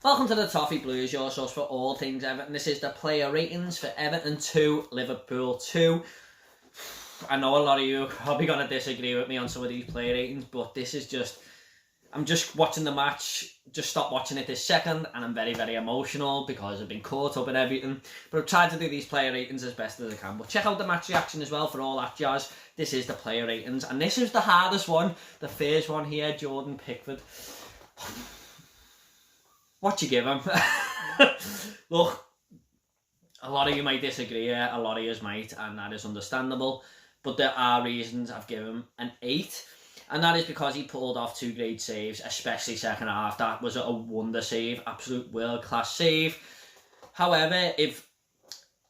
Welcome to the Toffee Blues, your source for all things Everton. This is the player ratings for Everton 2, Liverpool 2. I know a lot of you are probably going to disagree with me on some of these player ratings, but this is just... I'm just watching the match, just stopped watching it this second, and I'm very, very emotional because I've been caught up in everything. But I've tried to do these player ratings as best as I can. But check out the match reaction as well for all that jazz. This is the player ratings, and this is the hardest one. The first one here, Jordan Pickford. What you give him? Look, a lot of you might disagree, a lot of you might, and that is understandable. But there are reasons I've given him an 8. And that is because he pulled off 2 great saves, especially second half. That was a wonder save, absolute world-class save. However, if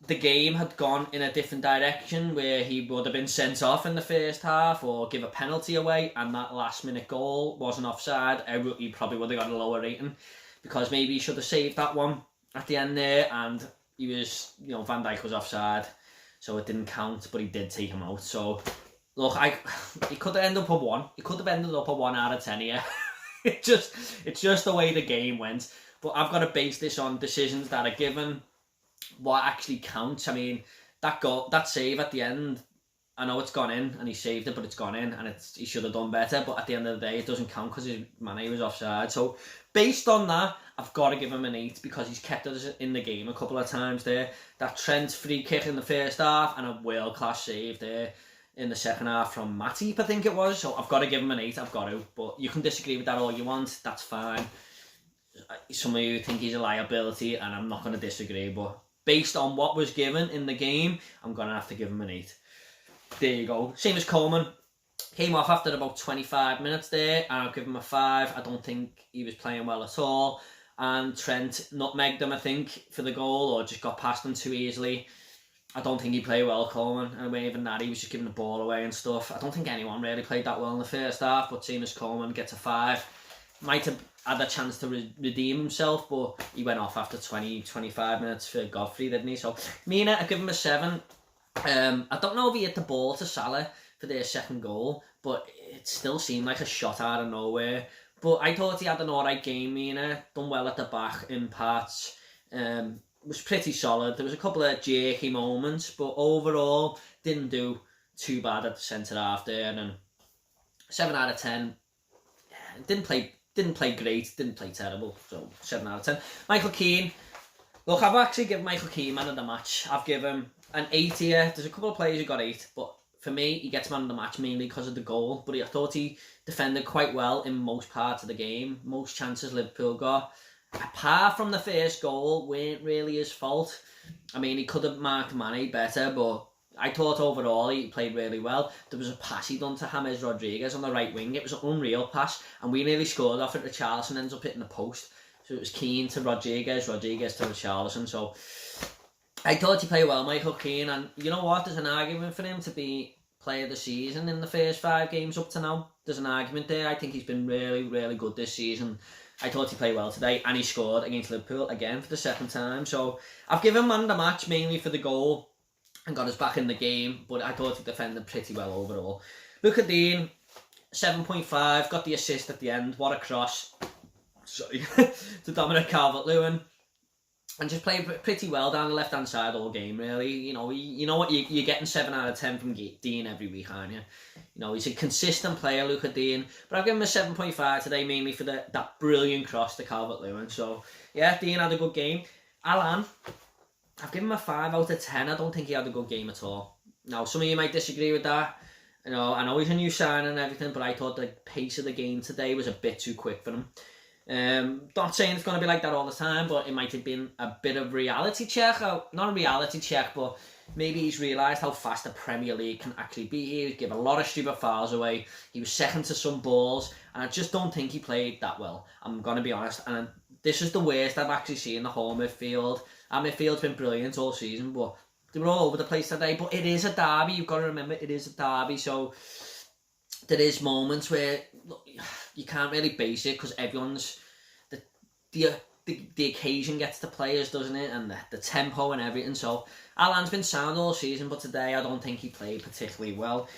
the game had gone in a different direction where he would have been sent off in the first half or give a penalty away and that last-minute goal wasn't offside, he probably would have got a lower rating because maybe he should have saved that one at the end there and he was, Van Dijk was offside, so it didn't count, but he did take him out, so... Look, he could have ended up at 1. He could have ended up at 1 out of 10 here. It's just the way the game went. But I've got to base this on decisions that are given, what actually counts. I mean, that save at the end, I know it's gone in and he saved it, but it's gone in and he should have done better. But at the end of the day, it doesn't count because his Mane was offside. So based on that, I've got to give him an 8 because he's kept us in the game a couple of times there. That Trent free kick in the first half and a world-class save there in the second half from Matip, I think it was. So I've got to give him an 8, I've got to. But you can disagree with that all you want, that's fine. Some of you think he's a liability, and I'm not going to disagree. But based on what was given in the game, I'm going to have to give him an 8. There you go. Same as Coleman. Came off after about 25 minutes there, and I'll give him a 5. I don't think he was playing well at all. And Trent nutmegged him, I think, for the goal, or just got past him too easily. I don't think he played well, Coleman, and even that, he was just giving the ball away and stuff. I don't think anyone really played that well in the first half, but same as Coleman, gets a 5. Might have had a chance to redeem himself, but he went off after 20-25 minutes for Godfrey, didn't he? So, Mina, I give him a 7. I don't know if he hit the ball to Salah for their second goal, but it still seemed like a shot out of nowhere. But I thought he had an alright game, Mina, done well at the back in parts. Was pretty solid. There was a couple of jerky moments, but overall didn't do too bad at the centre half there. And 7 out of 10. Didn't play great, didn't play terrible. So 7 out of 10. Michael Keane. Look, I've actually given Michael Keane man of the match. I've given him an 8 here. There's a couple of players who got 8, but for me, he gets man of the match mainly because of the goal. But I thought he defended quite well in most parts of the game. Most chances Liverpool got. Apart from the first goal, weren't really his fault. I mean, he could have marked Mane better, but I thought overall he played really well. There was a pass he done to James Rodriguez on the right wing. It was an unreal pass, and we nearly scored off it. Richarlison ends up hitting the post. So it was Keane to Rodriguez, Rodriguez to Richarlison. So I thought he played well, Michael Keane, and you know what? There's an argument for him to be player of the season in the first 5 games up to now. There's an argument there. I think he's been really, really good this season. I thought he played well today, and he scored against Liverpool again for the second time. So I've given him man of the match mainly for the goal and got us back in the game, but I thought he defended pretty well overall. Luka Dean, 7.5, got the assist at the end. What a cross. Sorry. To Dominic Calvert-Lewin. And just played pretty well down the left-hand side all game, really. You know what, you're getting 7 out of 10 from Dean every week, aren't you? He's a consistent player, Luka Dean. But I've given him a 7.5 today, mainly for that brilliant cross to Calvert-Lewin. So, yeah, Dean had a good game. Alan, I've given him a 5 out of 10. I don't think he had a good game at all. Now, some of you might disagree with that. I know he's a new signing and everything, but I thought the pace of the game today was a bit too quick for him. Not saying it's going to be like that all the time, but it might have been a bit of reality check. Not a reality check, but maybe he's realised how fast the Premier League can actually be. He gave a lot of stupid fouls away. He was second to some balls, and I just don't think he played that well. I'm going to be honest, and this is the worst I've actually seen the whole midfield. Our midfield's been brilliant all season, but they were all over the place today. But it is a derby, you've got to remember, it is a derby, so there is moments where you can't really base it because everyone's the occasion gets to players, doesn't it? And the tempo and everything. So Alan's been sound all season, but today I don't think he played particularly well.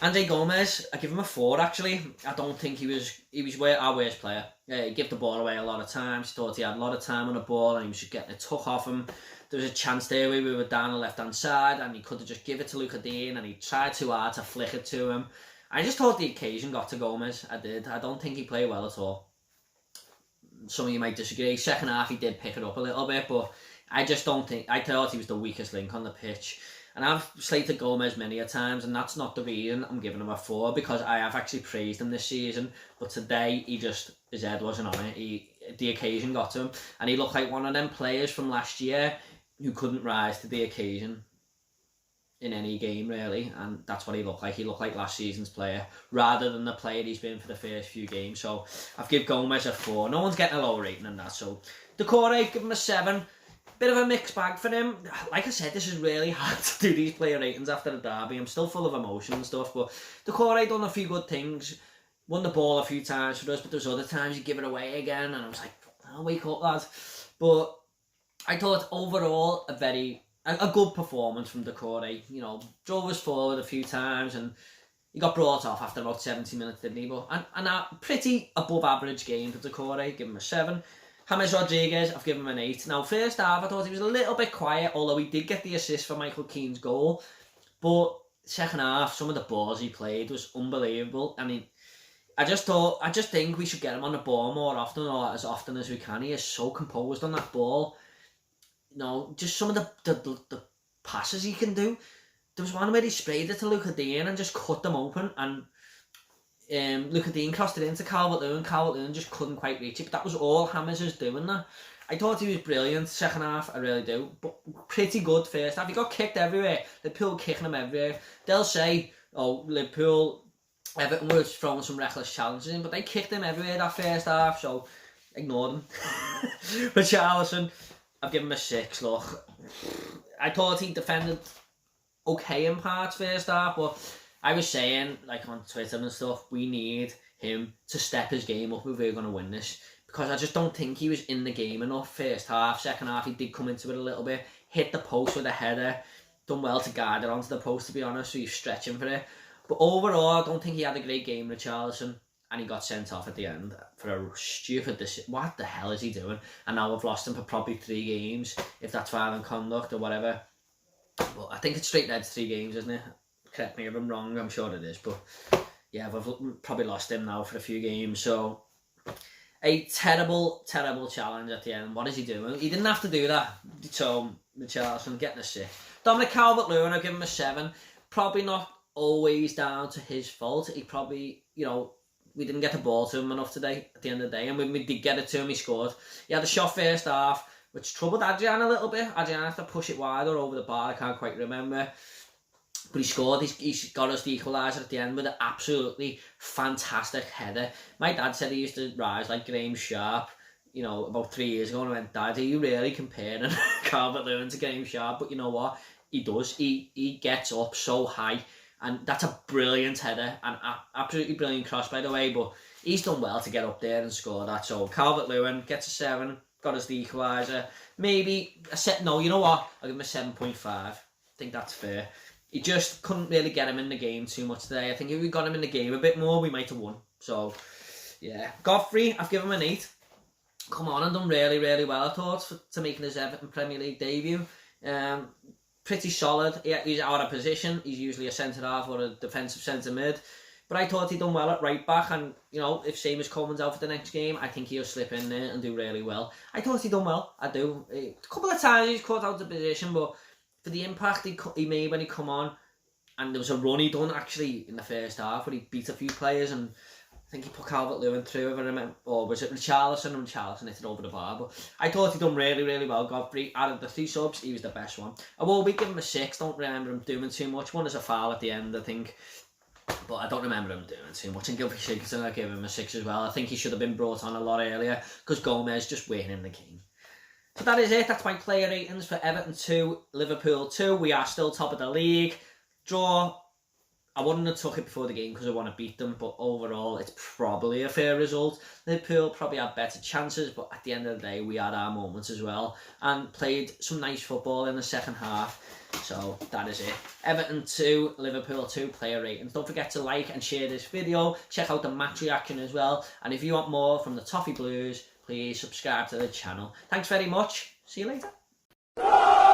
Andre Gomez, I give him a 4 actually. I don't think he was our worst player. He gave the ball away a lot of times. Thought he had a lot of time on the ball and he was just getting it took off him. There was a chance there where we were down the left hand side and he could have just given it to Luca Dean and he tried too hard to flick it to him. I just thought the occasion got to Gomez. I did. I don't think he played well at all. Some of you might disagree. Second half he did pick it up a little bit, but I just don't think... I thought he was the weakest link on the pitch. And I've slated Gomez many a times, and that's not the reason I'm giving him a 4, because I have actually praised him this season. But today, his head wasn't on it. The occasion got to him, and he looked like one of them players from last year who couldn't rise to the occasion in any game, really. And that's what he looked like. He looked like last season's player, rather than the player he's been for the first few games. So I've given Gomez a 4. No one's getting a lower rating than that. So Decore, give him a 7. Bit of a mixed bag for him. Like I said, this is really hard to do these player ratings after the derby. I'm still full of emotion and stuff, but Decore done a few good things. Won the ball a few times for us, but there's other times you give it away again, and I was like, oh, wake up, lad. But I thought overall a good performance from Decore. You know, drove us forward a few times, and he got brought off after about 70 minutes, didn't he? But and a pretty above average game for Decore. Give him a 7. James Rodriguez, I've given him an 8. Now, first half, I thought he was a little bit quiet, although he did get the assist for Michael Keane's goal. But second half, some of the balls he played was unbelievable. I mean, I just think we should get him on the ball more often, or as often as we can. He is so composed on that ball. You know, just some of the passes he can do. There was one where he sprayed it to Luca Dean and just cut them open, and Luca Dean crossed it into Calvert-Lewin. Calvert-Lewin just couldn't quite reach it, but that was all James was doing that. I thought he was brilliant second half, I really do, but pretty good first half. He got kicked everywhere. Liverpool kicking him everywhere. They'll say, oh, Liverpool, Everton were throwing some reckless challenges in, but they kicked him everywhere that first half, so ignore them. Richarlison, I've given him a 6, look. I thought he defended okay in parts first half, but I was saying, like on Twitter and stuff, we need him to step his game up if we're going to win this. Because I just don't think he was in the game enough first half. Second half, he did come into it a little bit. Hit the post with a header. Done well to guide it onto the post, to be honest, so he's stretching for it. But overall, I don't think he had a great game, Richarlison. And he got sent off at the end for a stupid decision. What the hell is he doing? And now we've lost him for probably 3 games, if that's violent conduct or whatever. But I think it's straight red 3 games, isn't it? Correct me if I'm wrong, I'm sure it is, but yeah, we've probably lost him now for a few games, so a terrible challenge at the end. What is he doing? He didn't have to do that. So Richarlison getting a 6. Dominic Calvert-Lewin, I'll give him a 7. Probably not always down to his fault. He probably, you know, we didn't get the ball to him enough today at the end of the day, and when we did get it to him, he scored. He had a shot first half, which troubled Adrian a little bit. Adrian had to push it wide or over the bar, I can't quite remember. But he scored. He got us the equaliser at the end with an absolutely fantastic header. My dad said he used to rise like Graham Sharp, you know, about 3 years ago, and I went, Dad, are you really comparing Calvert-Lewin to Graham Sharp? But you know what? He does. He gets up so high, and that's a brilliant header, and absolutely brilliant cross, by the way, but he's done well to get up there and score that. So Calvert-Lewin gets a 7, got us the equaliser. Maybe a set. No, you know what? I'll give him a 7.5. I think that's fair. He just couldn't really get him in the game too much today. I think if we got him in the game a bit more, we might have won. So, yeah. Godfrey, I've given him an 8. Come on, and done really well, I thought, to making his Everton Premier League debut. Pretty solid. Yeah, he's out of position. He's usually a centre-half or a defensive centre-mid. But I thought he'd done well at right-back. And, you know, if Seamus Coleman's out for the next game, I think he'll slip in there and do really well. I thought he'd done well. I do. A couple of times he's caught out of position, but for the impact he made when he come on, and there was a run he done actually in the first half where he beat a few players, and I think he put Calvert-Lewin through, if I remember, or was it Richarlison? And Richarlison hit it over the bar. But I thought he'd done really well. Godfrey, out of the 3 subs, he was the best one. I will be giving him a 6. Don't remember him doing too much. One is a foul at the end, I think, but I don't remember him doing too much. And Gylfi Sigurdsson, I gave him a 6 as well. I think he should have been brought on a lot earlier because Gomez just waiting in the game. So that is it. That's my player ratings for Everton 2, Liverpool 2. We are still top of the league. Draw I wouldn't have took it before the game because I want to beat them, but overall it's probably a fair result. Liverpool probably had better chances, but at the end of the day we had our moments as well and played some nice football in the second half. So that is it. Everton 2, Liverpool 2 player ratings. Don't forget to like and share this video. Check out the match reaction as well. And if you want more from the Toffee Blues, please subscribe to the channel. Thanks very much. See you later.